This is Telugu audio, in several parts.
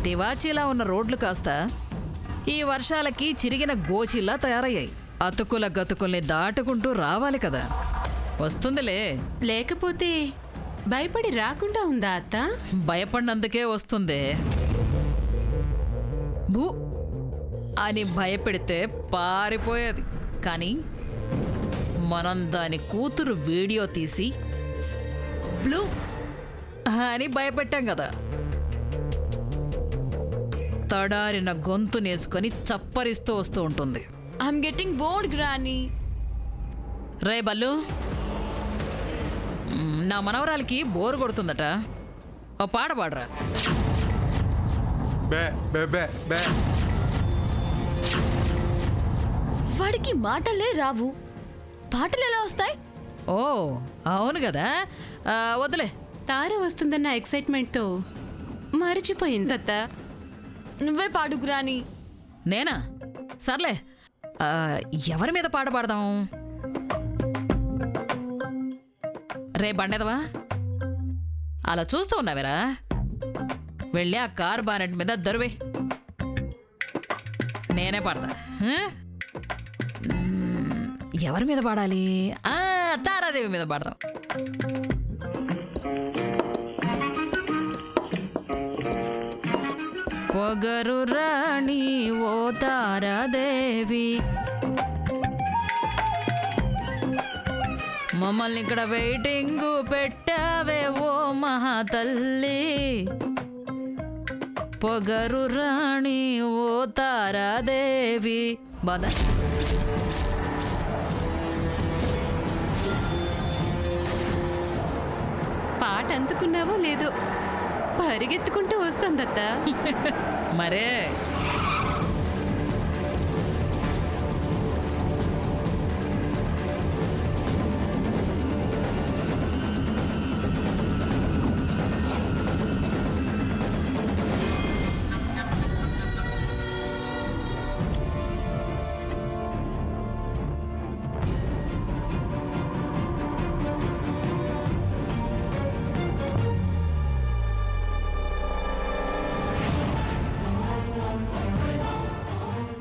తివాచీలా ఉన్న రోడ్లు కాస్త ఈ వర్షాలకి చిరిగిన గోచిలా తయారయ్యాయి. అతుకుల గతుకుల్ని దాటుకుంటూ రావాలి కదా. వస్తుందిలే. లేకపోతే భయపడి రాకుండా ఉందా అత్త? భయపడినందుకే వస్తుంది. భూ అని భయపెడితే పారిపోయేది. కానీ మనం దాని కూతురు వీడియో తీసి బ్లూ అని భయపెట్టాం కదా. తడారిన గొంతు నేసుకొని చప్పరిస్తూ వస్తూ ఉంటుంది. I'm getting bored granny. రే బల్లు, నా మనవరాలకి బోరు కొడుతుందట. ఓ పాట పాడరా. వాడికి మాటలే రావు, పాటలు ఎలా వస్తాయి? ఓ అవును కదా. వద్దులే. తార వస్తుందన్న ఎక్సైట్మెంట్తో మరిచిపోయిందత్త. నువ్వే పాడు గ్రానీ. నేనా? సర్లే. ఎవరి మీద పాట పాడదాం? రే బండేదవా, అలా చూస్తూ ఉన్నావేరా? వెళ్ళి ఆ కార్ బానెట్ మీద దరువే. నేనే పాడతా. ఎవరి మీద పాడాలి? తారాదేవి మీద పాడదాం. పొగరు రాణి ఓ తారాదేవి, మమ్మల్ని ఇక్కడ వెయిటింగ్ పెట్టావే ఓ మహాతల్లి. పొగరు రాణి ఓ తారాదేవి. బాధ పాట అందుకున్నావో లేదో పరిగెత్తుకుంటూ వస్తుందత్త. మరే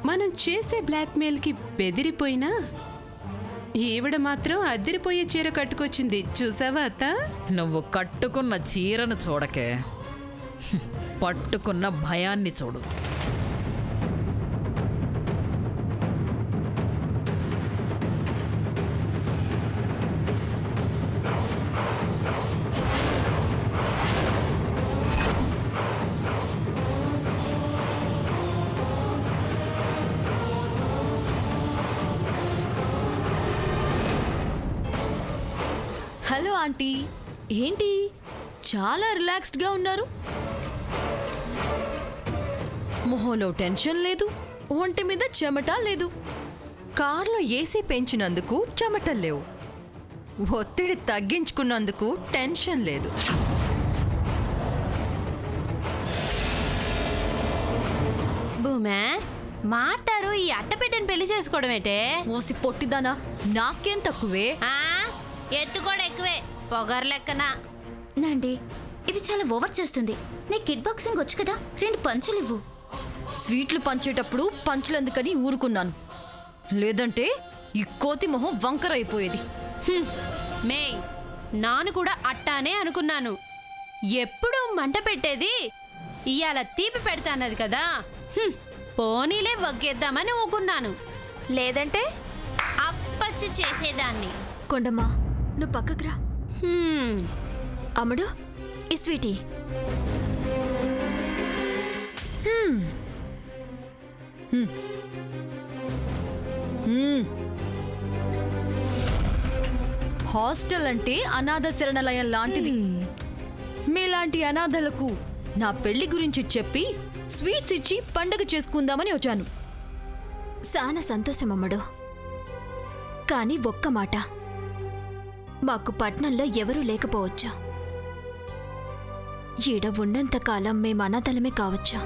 మనం చేసే బ్లాక్మెయిల్కి బెదిరిపోయినా ఈవిడ మాత్రం అదిరిపోయే చీర కట్టుకొచ్చింది. చూసావా అత్త? నువ్వు కట్టుకున్న చీరను చూడకే, పట్టుకున్న భయాన్ని చూడు. హలో ఆంటీ, ఏంటి చాలా రిలాక్స్డ్గా ఉన్నారు? మొహంలో టెన్షన్ లేదు, ఒంటి మీద చెమట లేదు. కార్లో ఏసీ పెంచినందుకు చెమటలు లేవు, ఒత్తిడి తగ్గించుకున్నందుకు టెన్షన్ లేదు. భూమే మాటారు ఈ అట్టపెట్టెని పెళ్లి చేసుకోవడం ఏంటే? మోసి పొట్టిదానా, నాకేం తక్కువే. ఎత్తు కూడా ఎక్కువే, పొగరు లెక్కన. నండి, ఇది చాలా ఓవర్ చేస్తుంది. నీ కిడ్ బాక్సింగ్ వచ్చు కదా, 2 పంచులు ఇవ్వు. స్వీట్లు పంచేటప్పుడు పంచులందుకని ఊరుకున్నాను, లేదంటే ఈ కోతి మొహం వంకర అయిపోయేది. మే నాను కూడా అట్టానే అనుకున్నాను. ఎప్పుడు మంట పెట్టేది ఇవాళ తీపి పెడతాన్నది కదా, పోనీలే వగ్గేద్దామని ఊకున్నాను. లేదంటే అప్పచ్చి చేసేదాన్ని. కొండమ్మా, నువ్వు పక్కకు రా. అమ్ముడు, ఈ స్వీటీ. హాస్టల్ అంటే అనాథ శరణాలయం లాంటిది. మీలాంటి అనాథలకు నా పెళ్లి గురించి చెప్పి స్వీట్స్ ఇచ్చి పండగ చేసుకుందామని వచ్చాను. చాలా సంతోషం అమ్మడు. కానీ ఒక్క మాట, మాకు పట్నంలో ఎవరూ లేకపోవచ్చు. ఈడ ఉన్నంతకాలం మేము అనాథలమే కావచ్చు.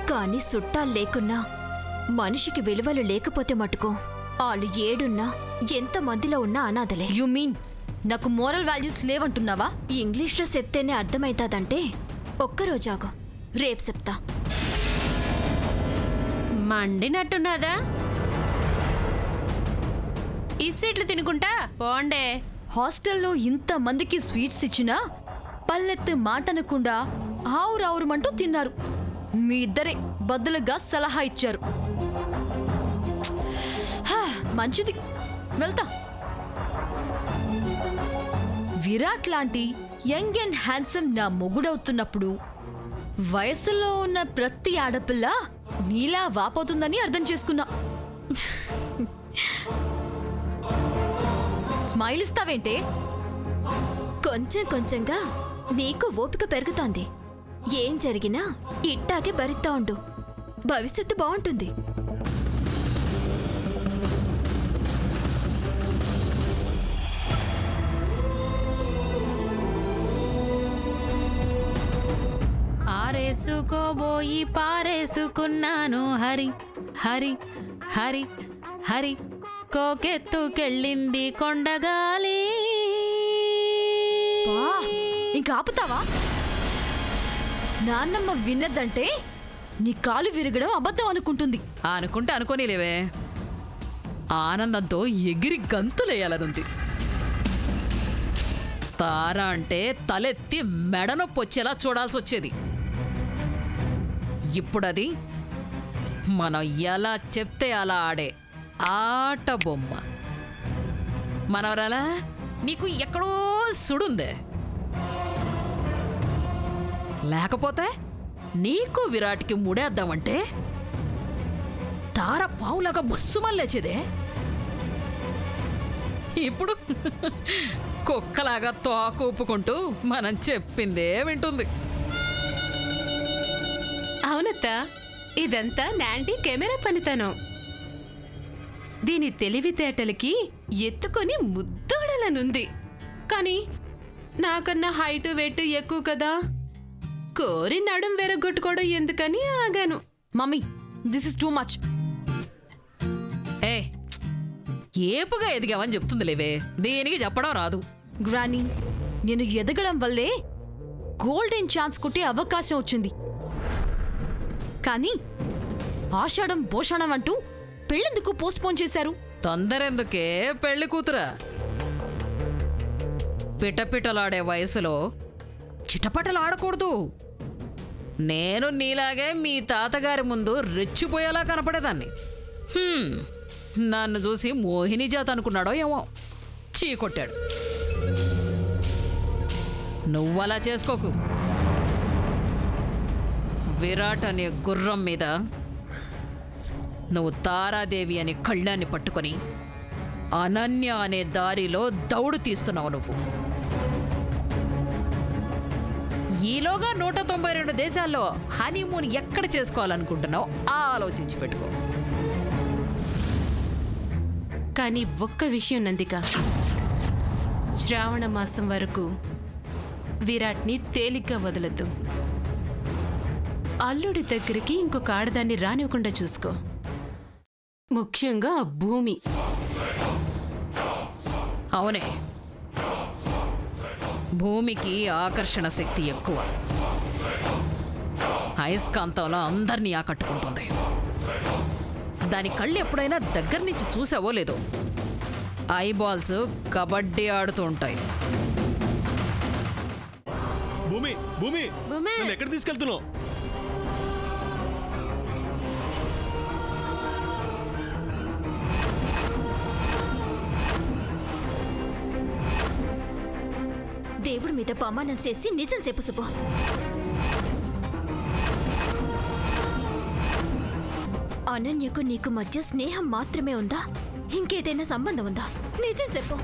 కానీ చుట్టాలు లేకున్నా, మనిషికి విలువలు లేకపోతే మటుకు వాళ్ళు ఏడున్నా ఎంతమందిలో ఉన్నా అనాథలే. యు మీన్ నాకు మోరల్ వాల్యూస్ లేవంటున్నావా? ఇంగ్లీష్లో చెప్తేనే అర్థమవుతాదంటే ఒక్కరోజాగు. రేపు చెప్తా. మండినట్టున్నదా? ఇస్సెట్లు తినుకుంటా పోండే. హాస్టల్లో ఇంతమందికి స్వీట్స్ ఇచ్చినా పల్లెత్తి మాటనకుండా ఆవురావురమంటూ తిన్నారు. మీ ఇద్దరే బదులుగా సలహా ఇచ్చారు. మంచిది, వెళ్తా. విరాట్ లాంటి యంగ్ అండ్ హ్యాండ్సమ్ నా మొగుడవుతున్నప్పుడు వయసులో ఉన్న ప్రతి ఆడపిల్ల నీలా వాపోతుందని అర్థం చేసుకున్నా. స్మైల్ ఇస్తావేంటే? కొంచెం కొంచెంగా నీకు ఓపిక పెరుగుతోంది. ఏం జరిగినా ఇట్టాగే భరిస్తా ఉండు. భవిష్యత్తు బాగుంటుంది. ఆరేసుకోబోయి పారేసుకున్నాను హరి హరి హరి హరి కోకెత్తుకెళ్ళింది కొండగాలి. ఇంకా ఆపుతావా? నాన్నమ్మ విన్నదంటే నీ కాలు విరగడం అబద్ధం అనుకుంటుంది. అనుకుంటే అనుకోనిలేవే, ఆనందంతో ఎగిరి గంతులేయాలనుంది. తార అంటే తలెత్తి మెడనొప్పి వచ్చేలా చూడాల్సి వచ్చేది. ఇప్పుడది మనం ఎలా చెప్తే అలా ఆడే ఆట బొమ్మ. మనవరాలా, నీకు ఎక్కడో సుడుందే. లేకపోతే నీకు విరాట్కి ముడేద్దామంటే తార పావులాగా బొస్సుమని లేచేదే. ఇప్పుడు కుక్కలాగా తోకూపుకుంటూ మనం చెప్పిందే వింటుంది. అవునత్త, ఇదంతా నాంటీ కెమెరా పనితనం. దీని తెలివితేటలకి ఎత్తుకొని ముద్దోడలనుంది. కానీ నాకన్నా హైటు వెయిట్ ఎక్కువ కదా, కోరి నడుం వెరగొట్టుకోవడం ఎందుకని ఆగాను. Mummy, this is too much. ఏ ఏపుగా ఎదిగావని చెప్తుంది లేవే, దేనికి చెప్పడం రాదు. గ్రానీ, నేను ఎదగడం వల్లే గోల్డెన్ ఛాన్స్ కొట్టే అవకాశం వచ్చింది. కానీ ఆషాఢం భోషాణం అంటూ పెళ్ళెందుకు పోస్ట్పోన్ చేశారు? తొందరెందుకే పెళ్లి కూతురా? పిటపిటలాడే వయసులో చిటపటలు ఆడకూడదు. నేను నీలాగే మీ తాతగారి ముందు రెచ్చిపోయేలా కనపడేదాన్ని. నన్ను చూసి మోహిని జాత అనుకున్నాడో ఏమో, చీకొట్టాడు. నువ్వలా చేసుకోకు. విరాట్ అనే గుర్రం మీద నువ్వు తారాదేవి అనే కళ్ళాన్ని పట్టుకొని అనన్య అనే దారిలో దౌడు తీస్తున్నావు నువ్వు. ఈలోగా 192 దేశాల్లో హనీమూన్ ఎక్కడ చేసుకోవాలనుకుంటున్నావు ఆలోచించి పెట్టుకో. కానీ ఒక్క విషయం నందిక, శ్రావణ మాసం వరకు విరాట్ని తేలిగ్గా వదలద్దు. అల్లుడి దగ్గరికి ఇంకొక ఆడదాన్ని రానివ్వకుండా చూసుకో. ముఖ్యంగా ఆ భూమి. అవునే, భూమికి ఆకర్షణ శక్తి ఎక్కువ. అయస్కాంతంలో అందరినీ ఆకట్టుకుంటుంది. దాని కళ్ళు ఎప్పుడైనా దగ్గర నుంచి చూసావో లేదో, ఐబాల్స్ కబడ్డీ ఆడుతూ ఉంటాయి. భూమి భూమి భూమి. నన్ను ఎక్కడ తీసుకెళ్తున్నావు? దేవుడి మీద ప్రమాణం చేసి నిజం చెప్పు సుబ్బు. అనన్యకు నీకు మధ్య స్నేహం మాత్రమే ఉందా? ఇంకేదైనా సంబంధం ఉందా? నిజం చెప్పు.